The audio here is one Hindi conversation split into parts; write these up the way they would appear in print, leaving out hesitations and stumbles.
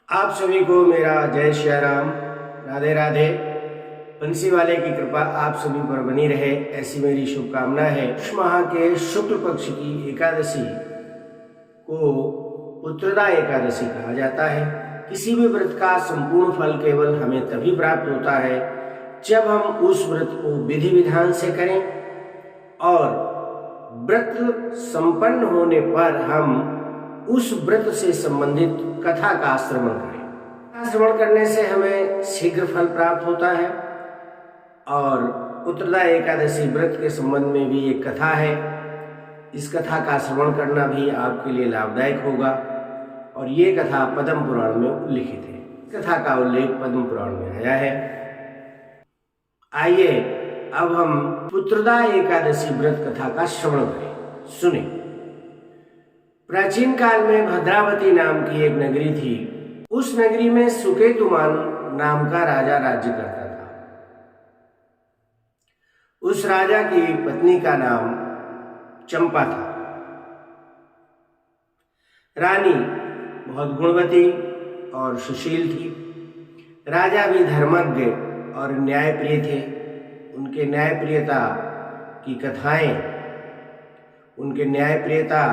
आप सभी को मेरा जय श्री राम, राधे राधे। बंसी वाले की कृपा आप सभी पर बनी रहे, ऐसी मेरी शुभकामना है। पुष माह के शुक्ल पक्ष की एकादशी को पुत्रदा एकादशी कहा जाता है। किसी भी व्रत का संपूर्ण फल केवल हमें तभी प्राप्त होता है जब हम उस व्रत को विधि विधान से करें और व्रत संपन्न होने पर हम उस व्रत से संबंधित कथा का श्रवण करें। श्रवण करने से हमें शीघ्र फल प्राप्त होता है और पुत्रदा एकादशी व्रत के संबंध में भी एक कथा है। इस कथा का श्रवण करना भी आपके लिए लाभदायक होगा और ये कथा पद्म पुराण में उल्लिखित है। कथा का उल्लेख पद्म पुराण में आया है। आइए अब हम पुत्रदा एकादशी व्रत कथा का श्रवण करें, सुने। प्राचीन काल में भद्रावती नाम की एक नगरी थी। उस नगरी में सुकेतुमान नाम का राजा राज्य करता था। उस राजा की पत्नी का नाम चंपा था। रानी बहुत गुणवती और सुशील थी। राजा भी धर्मज्ञ और न्यायप्रिय थे। उनके न्यायप्रियता की कथाएं, उनके न्यायप्रियता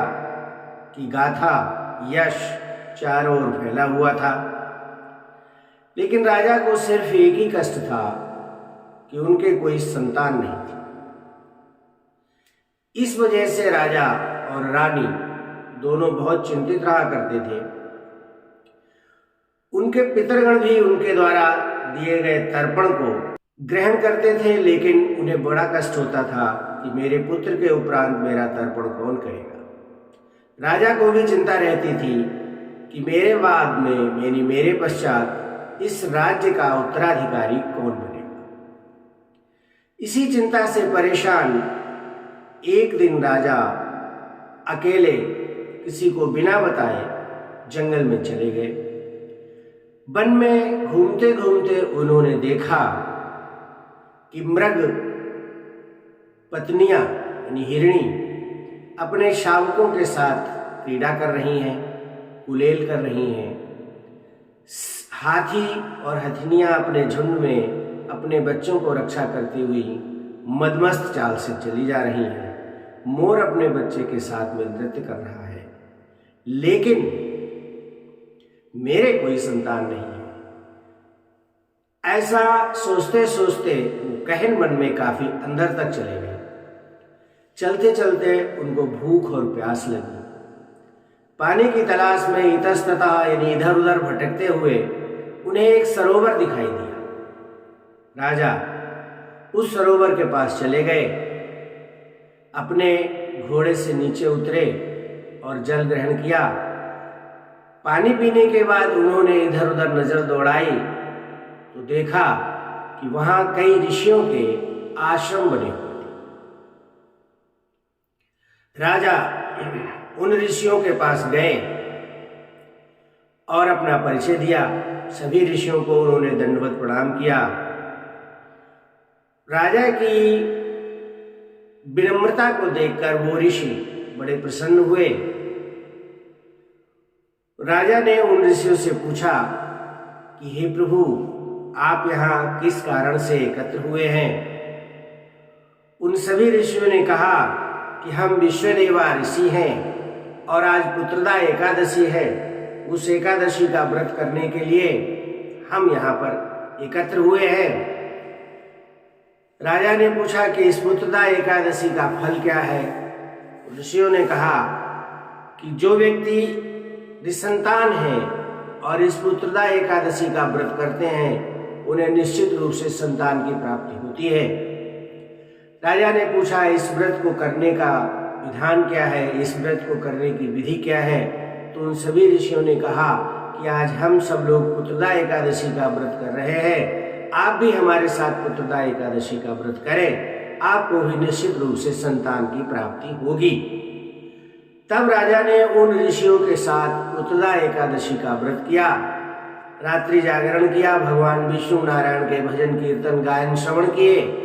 की गाथा, यश चारों ओर फैला हुआ था। लेकिन राजा को सिर्फ एक ही कष्ट था कि उनके कोई संतान नहीं थी। इस वजह से राजा और रानी दोनों बहुत चिंतित रहा करते थे। उनके पितरगण भी उनके द्वारा दिए गए तर्पण को ग्रहण करते थे, लेकिन उन्हें बड़ा कष्ट होता था कि मेरे पुत्र के उपरांत मेरा तर्पण कौन करेगा। राजा को भी चिंता रहती थी कि मेरे बाद में यानी मेरे पश्चात इस राज्य का उत्तराधिकारी कौन बनेगा। इसी चिंता से परेशान एक दिन राजा अकेले किसी को बिना बताए जंगल में चले गए। वन में घूमते घूमते उन्होंने देखा कि मृग पत्नियां यानी हिरणी अपने शावकों के साथ क्रीड़ा कर रही हैं, कुलेल कर रही हैं। हाथी और हथिनियां अपने झुंड में अपने बच्चों को रक्षा करती हुई मदमस्त चाल से चली जा रही हैं। मोर अपने बच्चे के साथ में नृत्य कर रहा है, लेकिन मेरे कोई संतान नहीं है। ऐसा सोचते सोचते वो गहन मन में काफी अंदर तक चले गए। चलते चलते उनको भूख और प्यास लगी। पानी की तलाश में इतस्ततः यानी इधर उधर भटकते हुए उन्हें एक सरोवर दिखाई दिया। राजा उस सरोवर के पास चले गए, अपने घोड़े से नीचे उतरे और जल ग्रहण किया। पानी पीने के बाद उन्होंने इधर उधर नजर दौड़ाई तो देखा कि वहां कई ऋषियों के आश्रम बने हुए थे। राजा उन ऋषियों के पास गए और अपना परिचय दिया। सभी ऋषियों को उन्होंने दंडवत प्रणाम किया। राजा की विनम्रता को देखकर वो ऋषि बड़े प्रसन्न हुए। राजा ने उन ऋषियों से पूछा कि हे प्रभु, आप यहाँ किस कारण से एकत्र हुए हैं। उन सभी ऋषियों ने कहा कि हम विश्वदेवा ऋषि हैं और आज पुत्रदा एकादशी है। उस एकादशी का व्रत करने के लिए हम यहाँ पर एकत्र हुए हैं। राजा ने पूछा कि इस पुत्रदा एकादशी का फल क्या है। ऋषियों ने कहा कि जो व्यक्ति निसंतान है और इस पुत्रदा एकादशी का व्रत करते हैं उन्हें निश्चित रूप से संतान की प्राप्ति होती है। राजा ने पूछा इस व्रत को करने का विधान क्या है, इस व्रत को करने की विधि क्या है। तो उन सभी ऋषियों ने कहा कि आज हम सब लोग पुत्रदा एकादशी का व्रत कर रहे हैं, आप भी हमारे साथ पुत्रदा एकादशी का व्रत करें, आपको भी निश्चित रूप से संतान की प्राप्ति होगी। तब राजा ने उन ऋषियों के साथ पुत्रदा एकादशी का व्रत किया, रात्रि जागरण किया, भगवान विष्णु नारायण के भजन कीर्तन गायन श्रवण किए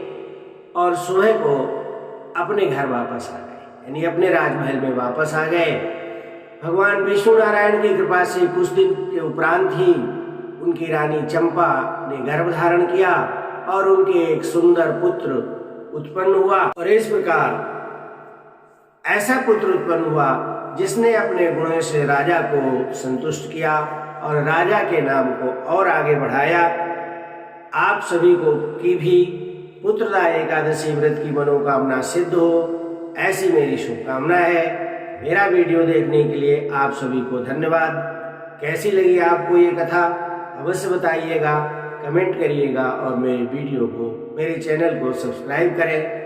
और सुबह को अपने घर वापस आ गए, यानी अपने राजमहल में वापस आ गए। भगवान विष्णु नारायण की कृपा से कुछ दिन के उपरांत ही उनकी रानी चंपा ने गर्भ धारण किया और उनके एक सुंदर पुत्र उत्पन्न हुआ। और इस प्रकार ऐसा पुत्र उत्पन्न हुआ जिसने अपने गुणों से राजा को संतुष्ट किया और राजा के नाम को और आगे बढ़ाया। आप सभी को की भी पुत्रदा एकादशी व्रत की मनोकामना सिद्ध हो, ऐसी मेरी शुभकामना है। मेरा वीडियो देखने के लिए आप सभी को धन्यवाद। कैसी लगी आपको ये कथा अवश्य बताइएगा, कमेंट करिएगा और मेरे वीडियो को, मेरे चैनल को सब्सक्राइब करें।